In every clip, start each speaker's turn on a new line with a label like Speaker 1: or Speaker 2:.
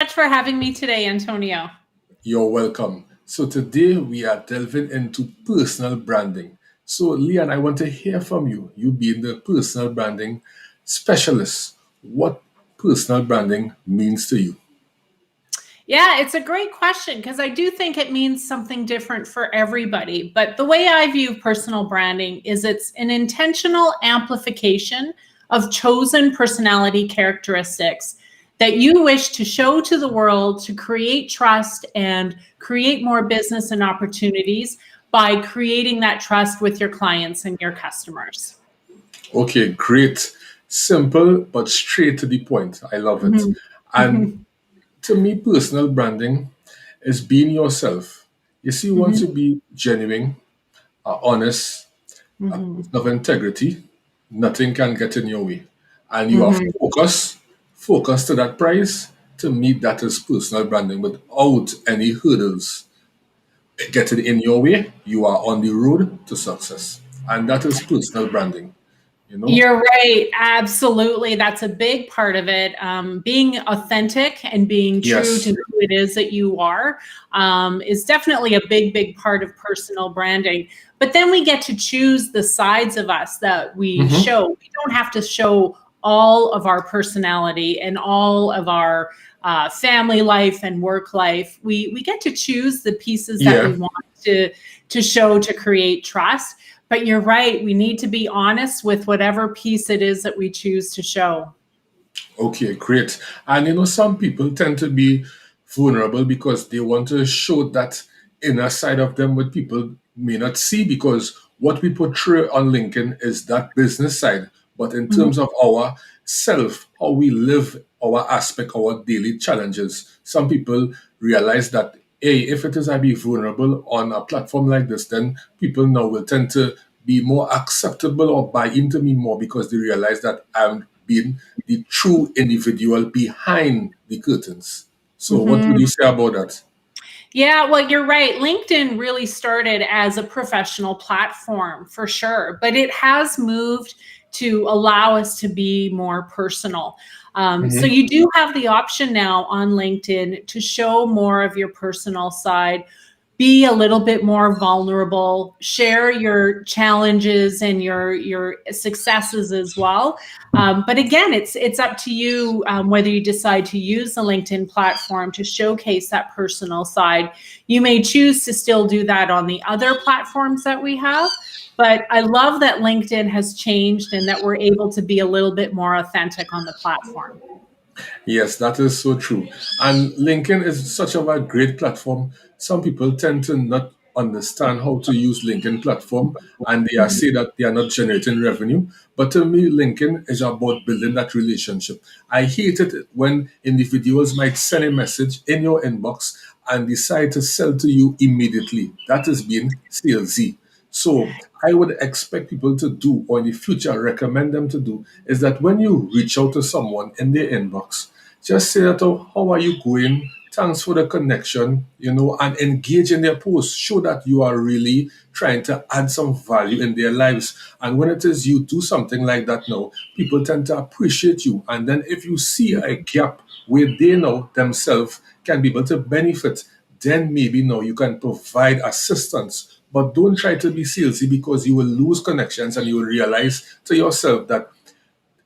Speaker 1: Much for having me today, Antonio.
Speaker 2: You're welcome. So today we are delving into personal branding. So Leon, I want to hear from you. You being the personal branding specialist, what personal branding means to you.
Speaker 1: Yeah, it's a great question because I do think it means something different for everybody. But the way I view personal branding is it's an intentional amplification of chosen personality characteristics that you wish to show to the world to create trust and create more business and opportunities by creating that trust with your clients and your customers.
Speaker 2: Okay, great. Simple but straight to the point. I love it.
Speaker 1: Mhm.
Speaker 2: And to me, personal branding is being yourself. You see, once you
Speaker 1: Mhm.
Speaker 2: be genuine, honest, a
Speaker 1: Mhm.
Speaker 2: person of integrity, nothing can get in your way. And you are
Speaker 1: Mhm.
Speaker 2: focused to that price. To me, that is personal branding without any hurdles getting in your way. You are on the road to success. And that is personal branding, you know?
Speaker 1: You're right. Absolutely. That's a big part of it. Being authentic and being true to
Speaker 2: Yes.
Speaker 1: who it is that you are is definitely a big, big part of personal branding. But then we get to choose the sides of us that we
Speaker 2: Hmm.
Speaker 1: show. We don't have to show all of our personality and all of our family life and work life. We get to choose the pieces that we
Speaker 2: Yeah.
Speaker 1: want to show to create trust. But you're right. We need to be honest with whatever piece it is that we choose to show.
Speaker 2: Okay, great. And some people tend to be vulnerable because they want to show that inner side of them what people may not see because what we portray on LinkedIn is that business side. But in
Speaker 1: Mhm.
Speaker 2: terms of our self, how we live, our aspect, our daily challenges, some people realize that, hey, if it is I be vulnerable on a platform like this, then people now will tend to be more acceptable or buy into me more because they realize that I'm being the true individual behind the curtains. So, what would
Speaker 1: Mhm.
Speaker 2: you say about that?
Speaker 1: Yeah, well, you're right. LinkedIn really started as a professional platform for sure, but it has moved to allow us to be more personal. So
Speaker 2: Hmm.
Speaker 1: you do have the option now on LinkedIn to show more of your personal side, be a little bit more vulnerable, share your challenges and your successes as well. But again, it's up to you whether you decide to use the LinkedIn platform to showcase that personal side. You may choose to still do that on the other platforms that we have. But I love that LinkedIn has changed and that we're able to be a little bit more authentic on the platform.
Speaker 2: Yes, that is so true. And LinkedIn is such a great platform. Some people tend to not understand how to use LinkedIn platform and they are say that they are not generating revenue. But to me, LinkedIn is about building that relationship. I hate it when individuals might send a message in your inbox and decide to sell to you immediately. That is being salesy. So I would expect people to do, or in the future recommend them to do, is that when you reach out to someone in their inbox, just say that, oh, how are you going? Thanks for the connection, and engage in their post. Show that you are really trying to add some value in their lives. And when it is you do something like that now, people tend to appreciate you. And then if you see a gap where they know themselves can be able to benefit, then maybe now you can provide assistance. But don't try to be salesy because you will lose connections and you will realize to yourself that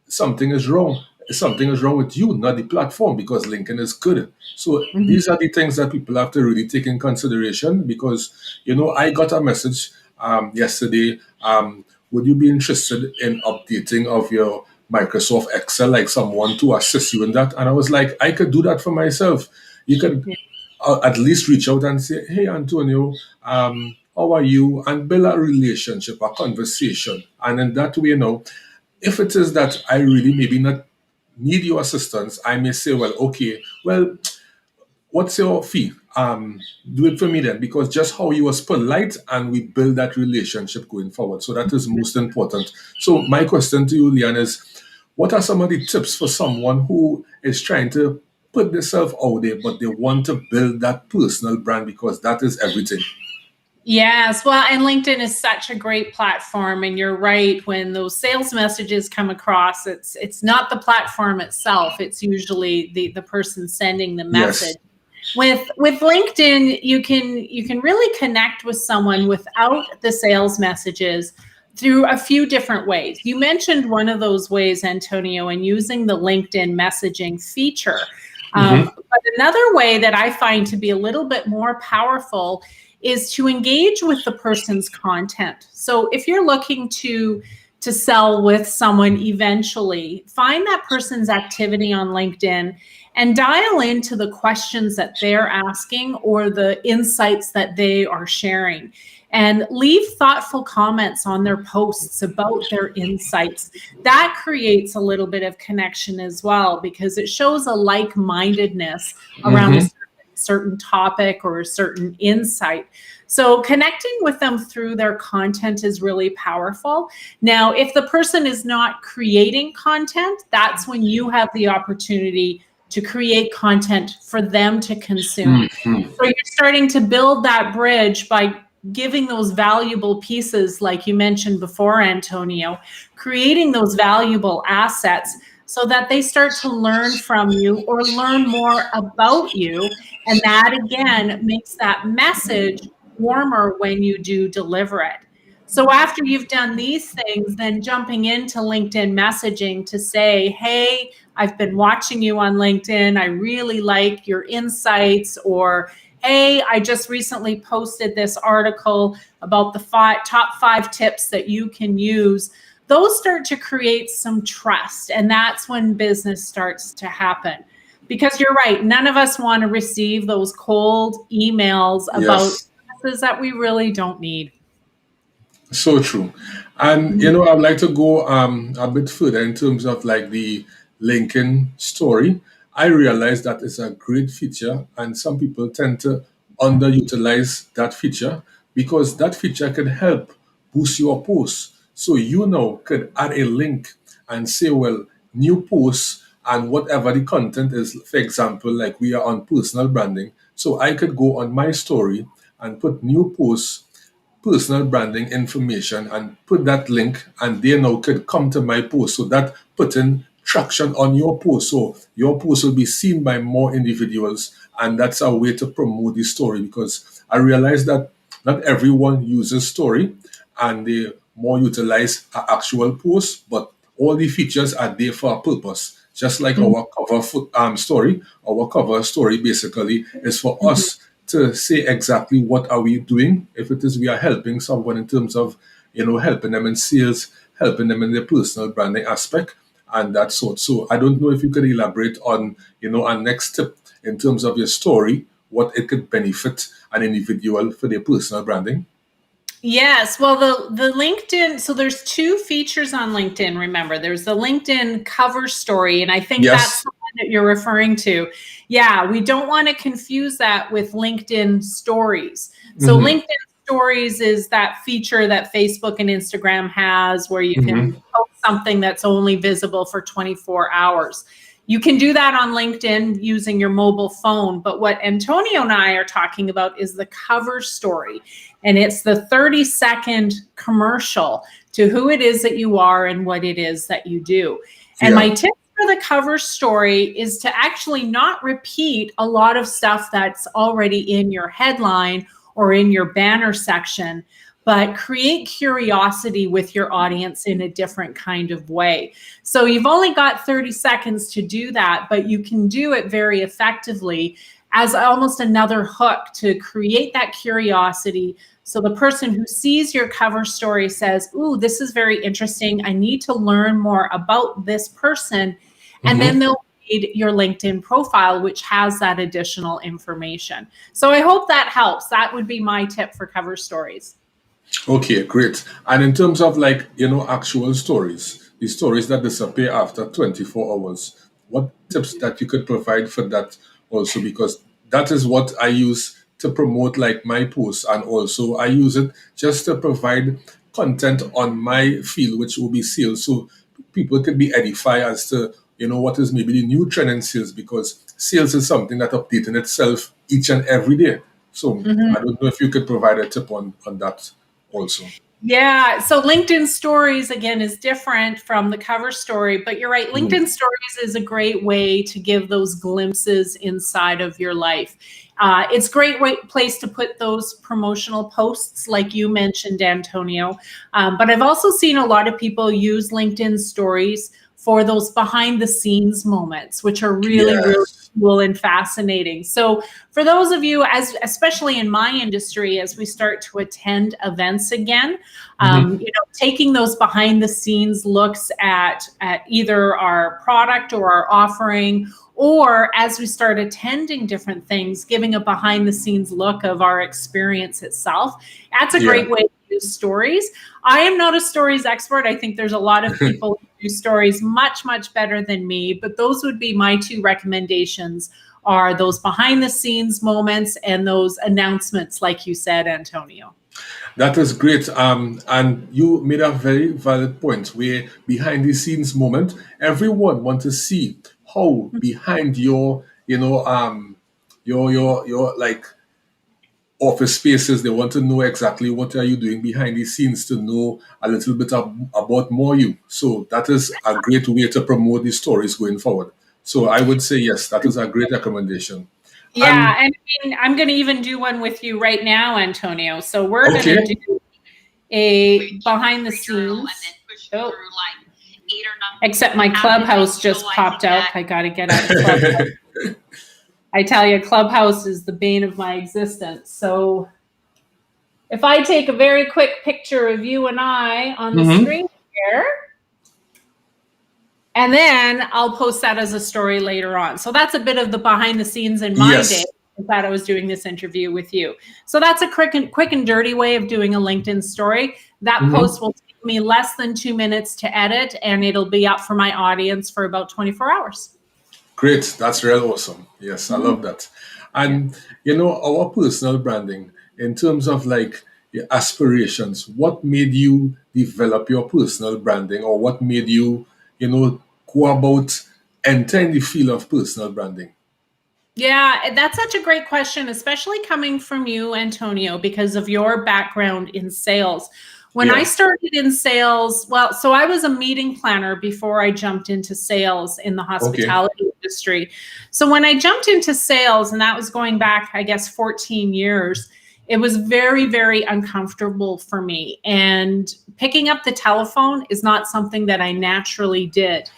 Speaker 2: something is wrong. Something is wrong with you, not the platform, because LinkedIn is good. So these are the things that people have to really take in consideration because, I got a message yesterday. Would you be interested in updating of your Microsoft Excel, like someone to assist you in that? And I was like, I could do that for myself. You could at least reach out and say, hey, Antonio, how are you? And build a relationship, a conversation. And in that way, if it is that I really maybe not need your assistance, I may say, well, okay, well, what's your fee? Do it for me then, because just how you was polite and we build that relationship going forward. So that is most important. So my question to you, Leon, is what are some of the tips for someone who is trying to put themselves out there, but they want to build that personal brand because that is everything?
Speaker 1: Yes, well, and LinkedIn is such a great platform, and you're right. When those sales messages come across, it's not the platform itself. It's usually the person sending the
Speaker 2: Yes.
Speaker 1: message. With LinkedIn, you can really connect with someone without the sales messages through a few different ways. You mentioned one of those ways, Antonio, and using the LinkedIn messaging feature.
Speaker 2: Hmm.
Speaker 1: But another way that I find to be a little bit more powerful is to engage with the person's content. So if you're looking to sell with someone eventually, find that person's activity on LinkedIn and dial into the questions that they're asking or the insights that they are sharing. And leave thoughtful comments on their posts about their insights. That creates a little bit of connection as well because it shows a like mindedness around a
Speaker 2: Hmm.
Speaker 1: certain topic or a certain insight. So connecting with them through their content is really powerful. Now, if the person is not creating content, that's when you have the opportunity to create content for them to consume.
Speaker 2: Hmm.
Speaker 1: So you're starting to build that bridge by giving those valuable pieces, like you mentioned before, Antonio, creating those valuable assets so that they start to learn from you or learn more about you. And that again makes that message warmer when you do deliver it. So after you've done these things, then jumping into LinkedIn messaging to say, hey, I've been watching you on LinkedIn. I really like your insights. Or, hey, I just recently posted this article about the top 5 tips that you can use. Those start to create some trust. And that's when business starts to happen. Because you're right, none of us want to receive those cold emails about
Speaker 2: Yes.
Speaker 1: services that we really don't need.
Speaker 2: So true. And I'd like to go a bit further in terms of like the Lincoln story. I realize that it's a great feature, and some people tend to underutilize that feature because that feature can help boost your posts. So you now could add a link and say, well, new posts and whatever the content is, for example, like we are on personal branding. So I could go on my story and put new posts, personal branding information, and put that link, and they now could come to my post. So that put in traction on your post, so your post will be seen by more individuals, and that's a way to promote the story. Because I realize that not everyone uses story, and they more utilize an actual post, but all the features are there for a purpose. Just like our story, our cover story basically is for us to say exactly what are we doing. If it is we are helping someone in terms of, helping them in sales, helping them in their personal branding aspect, and that sort. So I don't know if you could elaborate on, our next tip in terms of your story, what it could benefit an individual for their personal branding.
Speaker 1: Yes, well, the LinkedIn, so there's 2 features on LinkedIn. Remember, there's the LinkedIn cover story, and I think that's
Speaker 2: Yes.
Speaker 1: the one that you're referring to. Yeah, we don't want to confuse that with LinkedIn stories. So
Speaker 2: Hmm.
Speaker 1: LinkedIn stories is that feature that Facebook and Instagram has where you can
Speaker 2: Hmm.
Speaker 1: post something that's only visible for 24 hours. You can do that on LinkedIn using your mobile phone, but what Antonio and I are talking about is the cover story, and it's the 30-second commercial to who it is that you are and what it is that you do. And my
Speaker 2: Yeah.
Speaker 1: tip for the cover story is to actually not repeat a lot of stuff that's already in your headline or in your banner section, but create curiosity with your audience in a different kind of way. So you've only got 30 seconds to do that, but you can do it very effectively as almost another hook to create that curiosity. So the person who sees your cover story says, ooh, this is very interesting. I need to learn more about this person. And then
Speaker 2: Hmm.
Speaker 1: they'll read your LinkedIn profile, which has that additional information. So I hope that helps. That would be my tip for cover stories.
Speaker 2: Okay, great. And in terms of like, actual stories, the stories that disappear after 24 hours, what tips that you could provide for that also? Because that is what I use to promote like my posts. And also I use it just to provide content on my field, which will be sales. So people can be edified as to, what is maybe the new trend in sales, because sales is something that updates itself each and every day. So
Speaker 1: Mhm.
Speaker 2: I don't know if you could provide a tip on that also.
Speaker 1: Yeah. So LinkedIn stories again is different from the cover story, but you're right.
Speaker 2: Mhm.
Speaker 1: LinkedIn stories is a great way to give those glimpses inside of your life. It's a great place to put those promotional posts, like you mentioned, Antonio. But I've also seen a lot of people use LinkedIn stories for those behind the scenes moments, which are really, really
Speaker 2: Yes.
Speaker 1: cool and fascinating. So for those of you, as especially in my industry, as we start to attend events again,
Speaker 2: Mhm.
Speaker 1: taking those behind the scenes looks at either our product or our offering, or as we start attending different things, giving a behind the scenes look of our experience itself. That's a
Speaker 2: Yeah.
Speaker 1: great way to use stories. I am not a stories expert. I think there's a lot of people who do stories much, much better than me, but those would be my two recommendations, are those behind the scenes moments and those announcements, like you said, Antonio.
Speaker 2: That is great. And you made a very valid point where behind the scenes moment, everyone want to see how behind your, your like office spaces, they want to know exactly what are you doing behind the scenes to know a little bit about more you. So that is a great way to promote these stories going forward. So I would say yes, that is a great recommendation.
Speaker 1: Yeah,
Speaker 2: And
Speaker 1: and I mean, I'm going to even do one with you right now, Antonio. So we're going to
Speaker 2: okay.
Speaker 1: do a behind the scenes. Oh, except my Clubhouse just popped up. I got to get out of Clubhouse. I tell you, Clubhouse is the bane of my existence. So if I take a very quick picture of you and I on the
Speaker 2: Mhm.
Speaker 1: screen here, and then I'll post that as a story later on. So that's a bit of the behind the scenes in my day.
Speaker 2: Yes.
Speaker 1: I thought I was doing this interview with you. So that's a quick and dirty way of doing a LinkedIn story. That
Speaker 2: Mhm.
Speaker 1: post will take me less than 2 minutes to edit, and it'll be up for my audience for about 24 hours.
Speaker 2: Great. That's real awesome. Yes, I
Speaker 1: Mhm.
Speaker 2: love that.
Speaker 1: Yeah.
Speaker 2: And our personal branding in terms of like your aspirations, what made you develop your personal branding, or what made you, go about entering the field of personal branding?
Speaker 1: Yeah, that's such a great question, especially coming from you, Antonio, because of your background in sales. When I
Speaker 2: Yeah.
Speaker 1: started in sales, well, so I was a meeting planner before I jumped into sales in the
Speaker 2: Okay.
Speaker 1: hospitality industry. So when I jumped into sales, and that was going back, I guess, 14 years, it was very, very uncomfortable for me. And picking up the telephone is not something that I naturally did.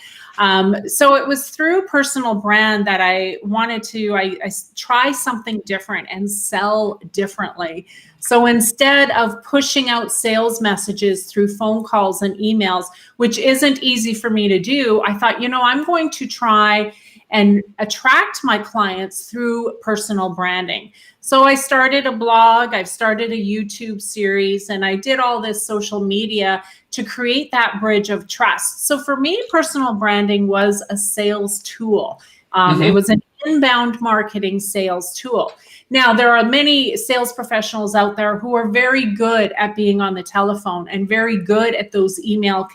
Speaker 1: So it was through personal brand that I wanted to I try something different and sell differently. So instead of pushing out sales messages through phone calls and emails, which isn't easy for me to do, I thought, I'm going to try and attract my clients through personal branding. So I started a blog, I've started a YouTube series, and I did all this social media to create that bridge of trust. So for me, personal branding was a sales tool. It
Speaker 2: Hmm.
Speaker 1: was an inbound marketing sales tool. Now, there are many sales professionals out there who are very good at being on the telephone and very good at those email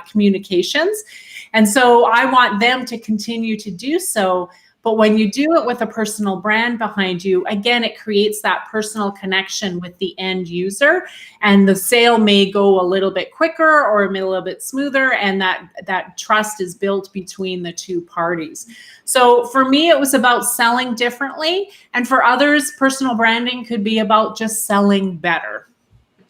Speaker 1: communications. And so I want them to continue to do so. But when you do it with a personal brand behind you, again, it creates that personal connection with the end user, and the sale may go a little bit quicker or a little bit smoother, and that trust is built between the two parties. So for me, it was about selling differently, and for others, personal branding could be about just selling better.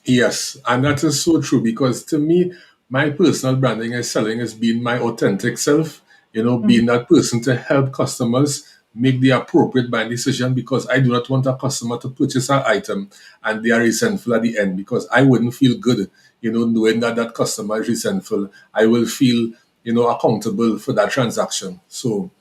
Speaker 2: Yes, and that is so true because to me, my personal branding is selling is being my authentic self, being that person to help customers make the appropriate buying decision, because I do not want a customer to purchase an item and they are resentful at the end, because I wouldn't feel good, knowing that that customer is resentful. I will feel, accountable for that transaction. So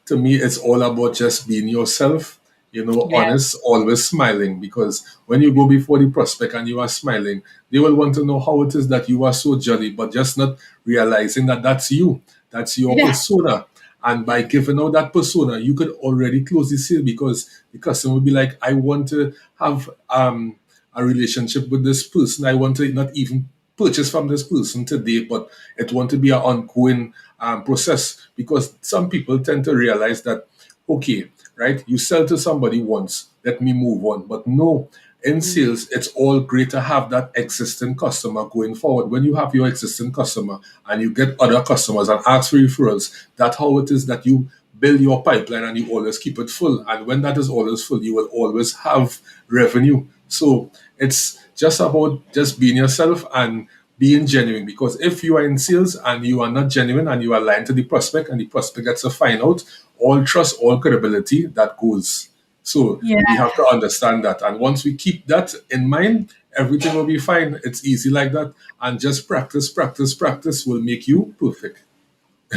Speaker 2: to me, it's all about just being yourself,
Speaker 1: Yeah.
Speaker 2: honest, always smiling. Because when you go before the prospect and you are smiling, they will want to know how it is that you are so jolly, but just not realizing that that's you, that's your
Speaker 1: Yeah.
Speaker 2: persona. And by giving out that persona, you could already close the sale, because the customer will be like, I want to have a relationship with this person. I want to not even purchase from this person today, but it want to be an ongoing process, because some people tend to realize that, okay, right? You sell to somebody once, let me move on. But no, in
Speaker 1: Mm.
Speaker 2: sales, it's all great to have that existing customer going forward. When you have your existing customer and you get other customers and ask for referrals, that's how it is that you build your pipeline and you always keep it full. And when that is always full, you will always have revenue. So it's just about just being yourself and being genuine. Because if you are in sales and you are not genuine and you are lying to the prospect and the prospect gets to find out, all trust, all credibility, that goes. So
Speaker 1: Yeah.
Speaker 2: we have to understand that. And once we keep that in mind, everything will be fine. It's easy like that. And just practice, practice, practice will make you perfect.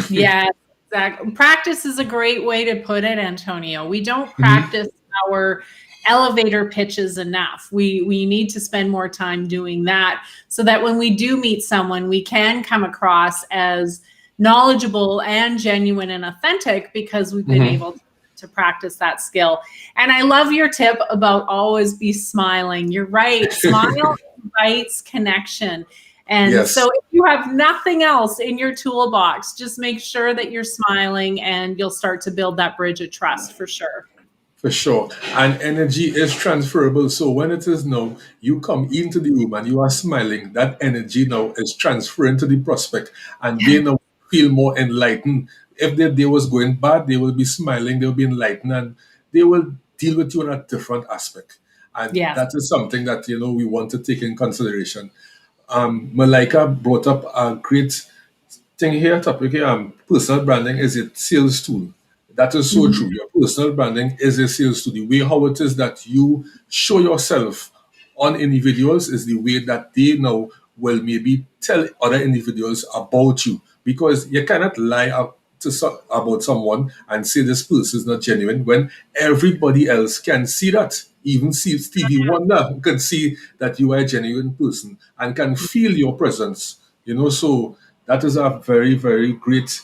Speaker 1: Yeah, exactly. Practice is a great way to put it, Antonio. We don't
Speaker 2: Mhm.
Speaker 1: practice our elevator pitches enough. We need to spend more time doing that so that when we do meet someone, we can come across as knowledgeable and genuine and authentic because we've been
Speaker 2: Mhm.
Speaker 1: able to practice that skill. And I love your tip about always be smiling. You're right. Smile invites connection. And
Speaker 2: Yes.
Speaker 1: so if you have nothing else in your toolbox, just make sure that you're smiling and you'll start to build that bridge of trust for sure.
Speaker 2: For sure. And energy is transferable. So when it is now, you come into the room and you are smiling, that energy now is transferring to the prospect and they now feel more enlightened. If their day was going bad, they will be smiling, they'll be enlightened, and they will deal with you in a different aspect. And
Speaker 1: Yes.
Speaker 2: that is something that, we want to take in consideration. Malika brought up a great thing here, topic here, personal branding is a sales tool. That is so
Speaker 1: Mhm.
Speaker 2: true. Your personal branding is a sales tool. The way how it is that you show yourself on individuals is the way that they now will maybe tell other individuals about you. Because you cannot lie up to about someone and say this person is not genuine when everybody else can see that. Even see Stevie Wonder can see that you are a genuine person and can feel your presence. So that is a very, very great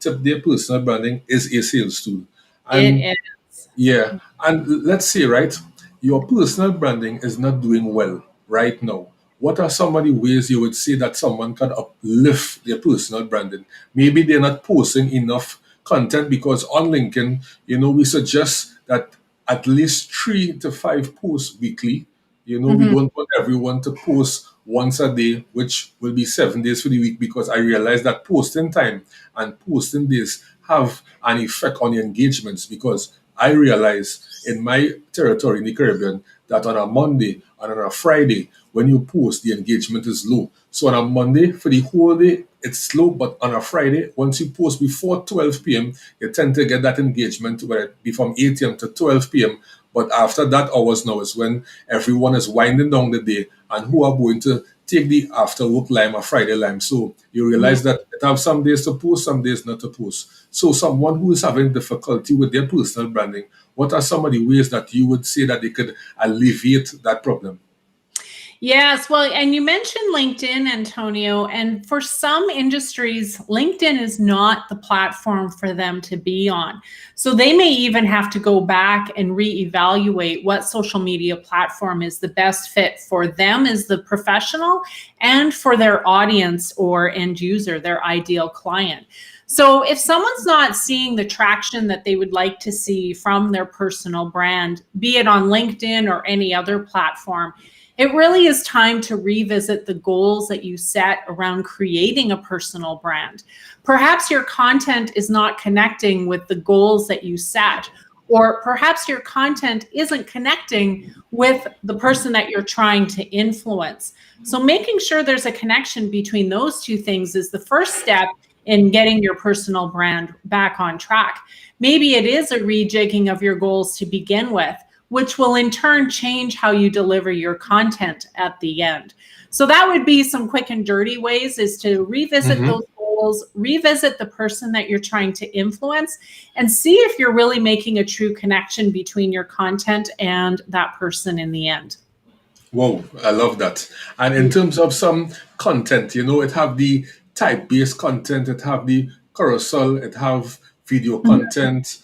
Speaker 2: tip there. Personal branding is a sales tool. And
Speaker 1: It is.
Speaker 2: yeah, and let's say, right, your personal branding is not doing well right now. What are some of the ways you would say that someone can uplift their personal branding? Maybe they're not posting enough content because on LinkedIn, we suggest that at least 3 to 5 posts weekly. We
Speaker 1: Mhm.
Speaker 2: don't want everyone to post once a day, which will be 7 days for the week, because I realize that posting time and posting days have an effect on your engagements. Because I realize in my territory in the Caribbean that on a Monday and on a Friday, when you post, the engagement is low. So on a Monday, for the whole day, it's slow, but on a Friday, once you post before 12 p.m., you tend to get that engagement where it be from 8 a.m. to 12 p.m. But after that hours now is when everyone is winding down the day and who are going to take the after work lime or Friday lime. So you
Speaker 1: Mhm.
Speaker 2: realize that it have some days to post, some days not to post. So someone who is having difficulty with their personal branding, what are some of the ways that you would say that they could alleviate that problem?
Speaker 1: Yes, well, and you mentioned LinkedIn, Antonio, and for some industries, LinkedIn is not the platform for them to be on. So they may even have to go back and reevaluate what social media platform is the best fit for them as the professional and for their audience or end user, their ideal client. So if someone's not seeing the traction that they would like to see from their personal brand, be it on LinkedIn or any other platform, it really is time to revisit the goals that you set around creating a personal brand. Perhaps your content is not connecting with the goals that you set, or perhaps your content isn't connecting with the person that you're trying to influence. So, making sure there's a connection between those two things is the first step in getting your personal brand back on track. Maybe it is a rejigging of your goals to begin with, which will in turn change how you deliver your content at the end. So that would be some quick and dirty ways, is to revisit
Speaker 2: Mm-hmm.
Speaker 1: those goals, revisit the person that you're trying to influence, and see if you're really making a true connection between your content and that person in the end.
Speaker 2: Wow, I love that. And in terms of some content, it have the type-based content, it have the carousel, it have video content.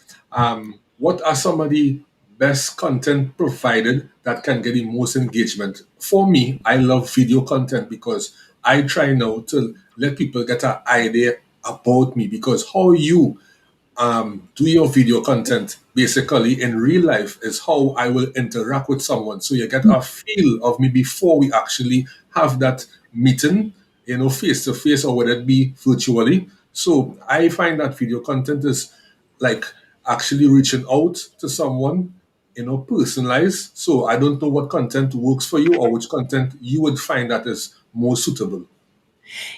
Speaker 2: What are some of the best content provided that can get the most engagement? For me, I love video content because I try now to let people get an idea about me, because how you do your video content basically in real life is how I will interact with someone. So you get a feel of me before we actually have that meeting, face to face, or whether it be virtually. So I find that video content is like actually reaching out to someone, personalized. So I don't know what content works for you or which content you would find that is more suitable.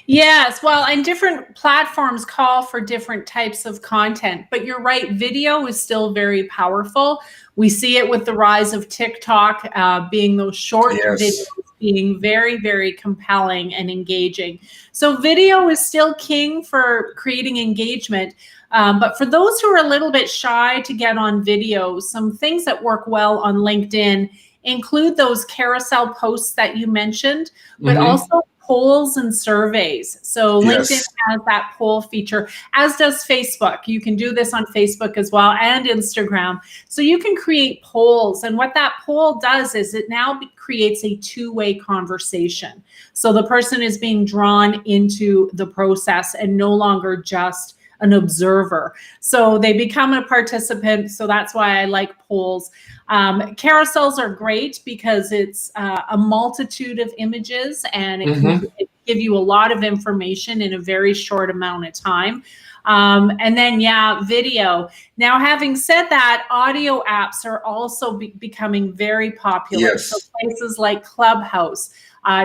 Speaker 1: Yes, well, and different platforms call for different types of content, but you're right, video is still very powerful. We see it with the rise of TikTok, being those short videos,
Speaker 2: Yes.
Speaker 1: being very, very compelling and engaging. So, video is still king for creating engagement. But for those who are a little bit shy to get on video, some things that work well on LinkedIn include those carousel posts that you mentioned, but
Speaker 2: Hmm.
Speaker 1: also polls and surveys. So LinkedIn
Speaker 2: Yes.
Speaker 1: has that poll feature, as does Facebook. You can do this on Facebook as well and Instagram. So you can create polls. And what that poll does is it now creates a two-way conversation. So the person is being drawn into the process and no longer just an observer. So they become a participant. So that's why I like polls. Carousels are great because it's a multitude of images and it can
Speaker 2: Hmm.
Speaker 1: give you a lot of information in a very short amount of time. And then, yeah, video. Now, having said that, audio apps are also becoming very popular. So
Speaker 2: Yes.
Speaker 1: places like Clubhouse,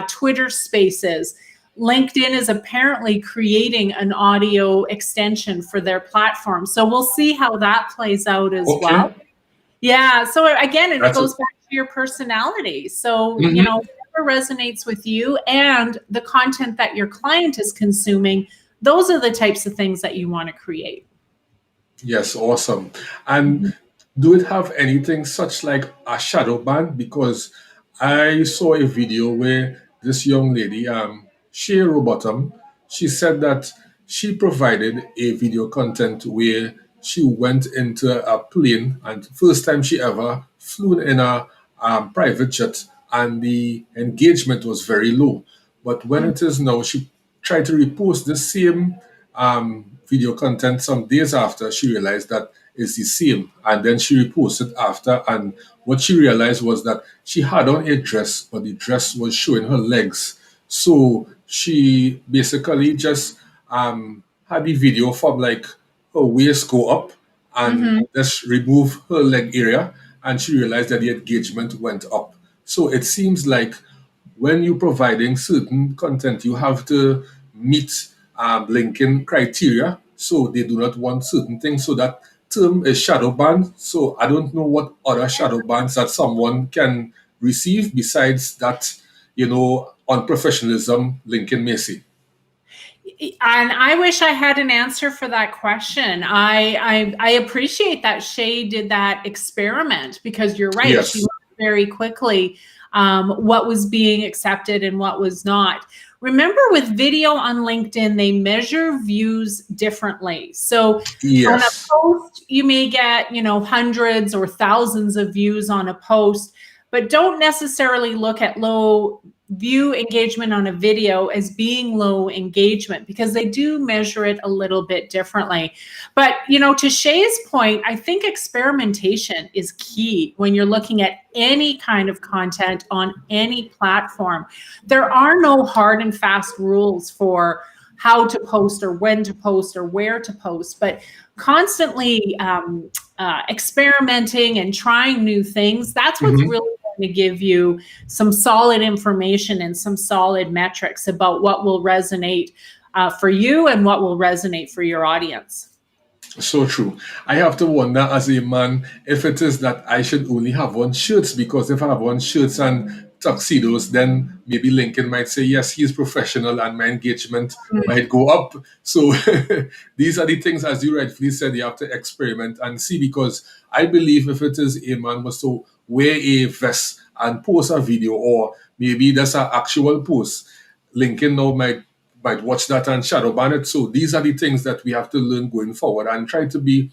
Speaker 1: Twitter Spaces, LinkedIn is apparently creating an audio extension for their platform. So we'll see how that plays out as well.
Speaker 2: Okay.
Speaker 1: Yeah. So again, and it
Speaker 2: That's it.
Speaker 1: goes back to your personality. So,
Speaker 2: Hmm.
Speaker 1: whatever resonates with you and the content that your client is consuming, those are the types of things that you want to create.
Speaker 2: Yes, awesome. And do it have anything such like a shadow ban? Because I saw a video where this young lady, Shea Bottom, she said that she provided a video content where she went into a plane and first time she ever flew in a private jet and the engagement was very low. But when it is now, she tried to repost the same video content some days after she realized that it's the same. And then she reposted after. And what she realized was that she had on a dress, but the dress was showing her legs. So she basically just had the video from like her waist go up and
Speaker 1: Mhm.
Speaker 2: just remove her leg area. And she realized that the engagement went up. So it seems like when you're providing certain content, you have to meet linking criteria. So they do not want certain things. So that term is shadow ban. So I don't know what other shadow bans that someone can receive besides that, on professionalism, Lincoln Macy.
Speaker 1: And I wish I had an answer for that question. I appreciate that Shay did that experiment because you're right. She
Speaker 2: Yes.
Speaker 1: learned very quickly what was being accepted and what was not. Remember, with video on LinkedIn, they measure views differently. So on a
Speaker 2: Yes.
Speaker 1: post, you may get, hundreds or thousands of views on a post, but don't necessarily look at low view engagement on a video as being low engagement because they do measure it a little bit differently. But, to Shay's point, I think experimentation is key when you're looking at any kind of content on any platform. There are no hard and fast rules for how to post or when to post or where to post, but constantly experimenting and trying new things, that's what's
Speaker 2: Mhm.
Speaker 1: really going to give you some solid information and some solid metrics about what will resonate for you and what will resonate for your audience.
Speaker 2: So true. I have to wonder as a man if it is that I should only have on shirts because if I have on shirts and tuxedos, then maybe Lincoln might say, yes, he's professional and my engagement might go up. So these are the things, as you rightfully said, you have to experiment and see because I believe if it is a man was to wear a vest and post a video or maybe that's an actual post, Lincoln now might watch that and shadow ban it. So these are the things that we have to learn going forward and try to be,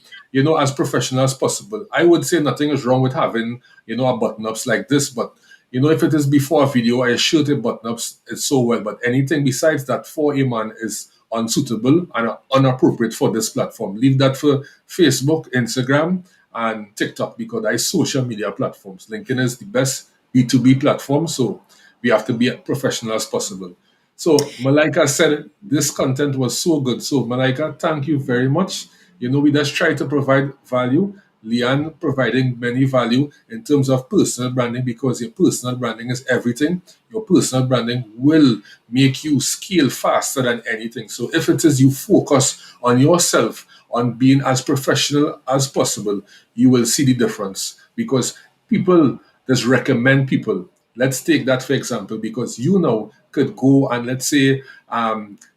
Speaker 2: as professional as possible. I would say nothing is wrong with having, a button ups like this, but if it is before a video, I shoot a button ups, it's so well. But anything besides that for a man is unsuitable and inappropriate for this platform. Leave that for Facebook, Instagram, and TikTok because I social media platforms. LinkedIn is the best B2B platform, so we have to be as professional as possible. So, Malika said this content was so good. So, Malika, thank you very much. We just try to provide value. Leanne providing many value in terms of personal branding because your personal branding is everything. Your personal branding will make you scale faster than anything. So, if it is you focus on yourself, on being as professional as possible, you will see the difference because people just recommend people. Let's take that for example, because you now could go and let's say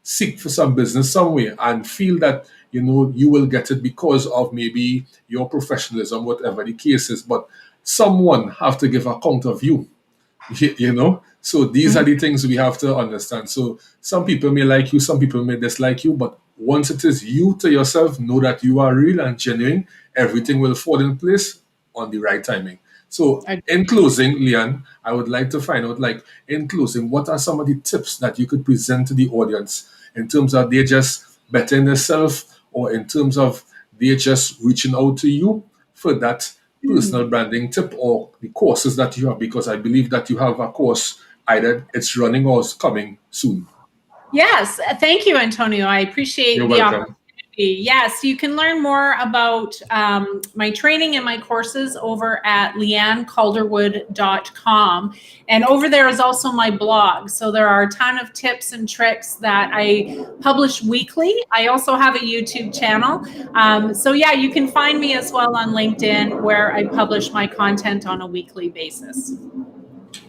Speaker 2: seek for some business somewhere and feel that you will get it because of maybe your professionalism, whatever the case is. But someone have to give account of you, so these are the things we have to understand. So some people may like you, some people may dislike you, but once it is you to yourself, know that you are real and genuine, everything will fall in place on the right timing. So in closing, Leanne, I would like to find out, like, in closing, what are some of the tips that you could present to the audience in terms of they just bettering themselves or in terms of they just reaching out to you for that personal branding tip or the courses that you have? Because I believe that you have a course, either it's running or it's coming soon.
Speaker 1: Yes, thank you, Antonio. I
Speaker 2: You're
Speaker 1: appreciate the
Speaker 2: welcome.
Speaker 1: opportunity. Yes, you can learn more about my training and my courses over at leannecalderwood.com. And over there is also my blog. So there are a ton of tips and tricks that I publish weekly. I also have a YouTube channel. So yeah, you can find me as well on LinkedIn where I publish my content on a weekly basis.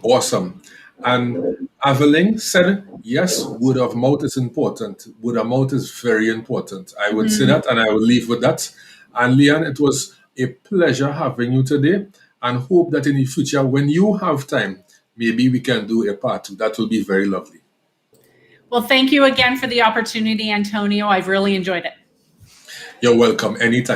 Speaker 2: Awesome. And Aveling said, yes, word of mouth is important. Word of mouth is very important. I would say that and I will leave with that. And Leanne, it was a pleasure having you today and hope that in the future, when you have time, maybe we can do a part two. That will be very lovely.
Speaker 1: Well, thank you again for the opportunity, Antonio. I've really enjoyed it.
Speaker 2: You're welcome anytime.